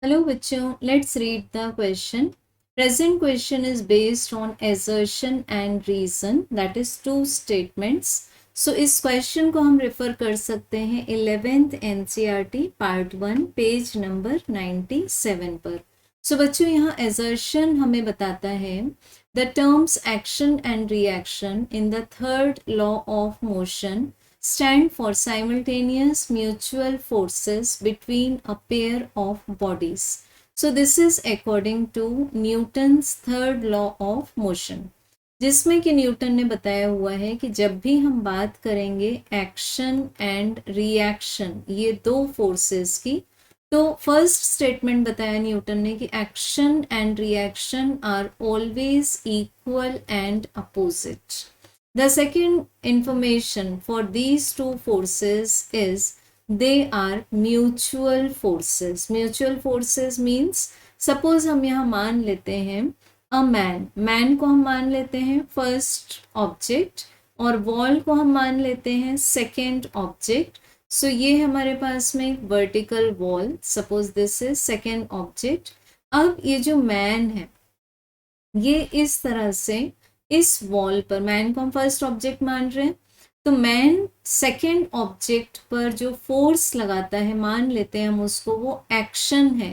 Hello बच्चों, let's read the question. Present question is based on assertion and reason, that is two statements. So इस question को हम refer कर सकते हैं 11th NCERT part 1 page number 97 पर. So बच्चों यहाँ assertion हमें बताता है the terms action and reaction in the third law of motion stand for simultaneous mutual forces between a pair of bodies. So this is according to Newton's third law of motion, जिसमें कि Newton ने बताया हुआ है कि जब भी हम बात करेंगे एक्शन एंड रिएक्शन, ये दो फोर्सेस की, तो फर्स्ट स्टेटमेंट बताया न्यूटन ने कि action and reaction are always equal and opposite. The second information for these two forces is they are mutual forces. Mutual forces means suppose हम यहाँ मान लेते हैं a man. Man को हम मान लेते हैं first object और wall को हम मान लेते हैं second object. So ये हमारे पास में एक vertical wall. Suppose this is second object. अब ये जो man है ये इस तरह से इस वॉल पर, मैन को हम फर्स्ट ऑब्जेक्ट मान रहे हैं, तो मैन सेकेंड ऑब्जेक्ट पर जो फोर्स लगाता है, मान लेते हैं हम उसको, वो एक्शन है.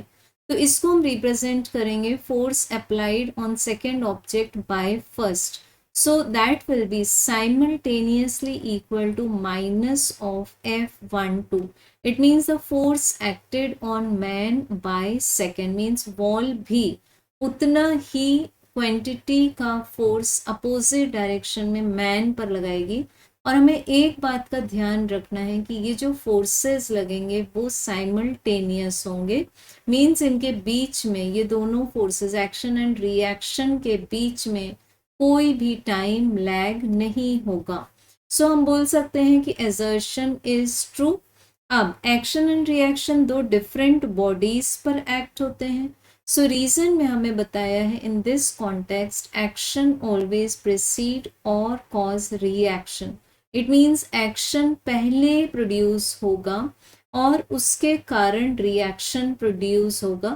तो इसको हम रिप्रेजेंट करेंगे force applied on second object by first. So that will be simultaneously equal to minus of F12. It means the force acted on man by second means wall भी उतना ही क्वांटिटी का force opposite direction में man पर लगाएगी. और हमें एक बात का ध्यान रखना है कि ये जो फोर्सेस लगेंगे वो साइमल्टेनियस होंगे, मींस इनके बीच में, ये दोनों फोर्सेस एक्शन एंड रिएक्शन के बीच में कोई भी टाइम लैग नहीं होगा. सो हम बोल सकते हैं कि assertion इज ट्रू. अब एक्शन एंड रिएक्शन दो डिफरेंट बॉडीज पर एक्ट होते हैं. सो रीजन में हमें बताया है in this context action always precede और cause reaction. It means action पहले प्रोड्यूस होगा और उसके कारण रिएक्शन प्रोड्यूस होगा.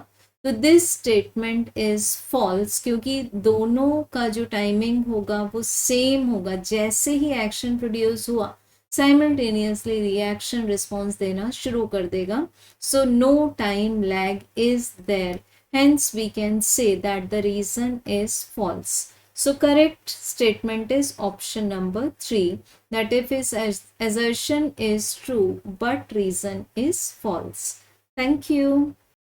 तो दिस स्टेटमेंट इज फॉल्स, क्योंकि दोनों का जो टाइमिंग होगा वो सेम होगा. जैसे ही एक्शन प्रोड्यूस हुआ साइमल्टेनियसली रिएक्शन रिस्पॉन्स देना शुरू कर देगा. So no time lag is there. Hence, we can say that the reason is false. So, correct statement is option number 3, that if his assertion is true but reason is false. Thank you.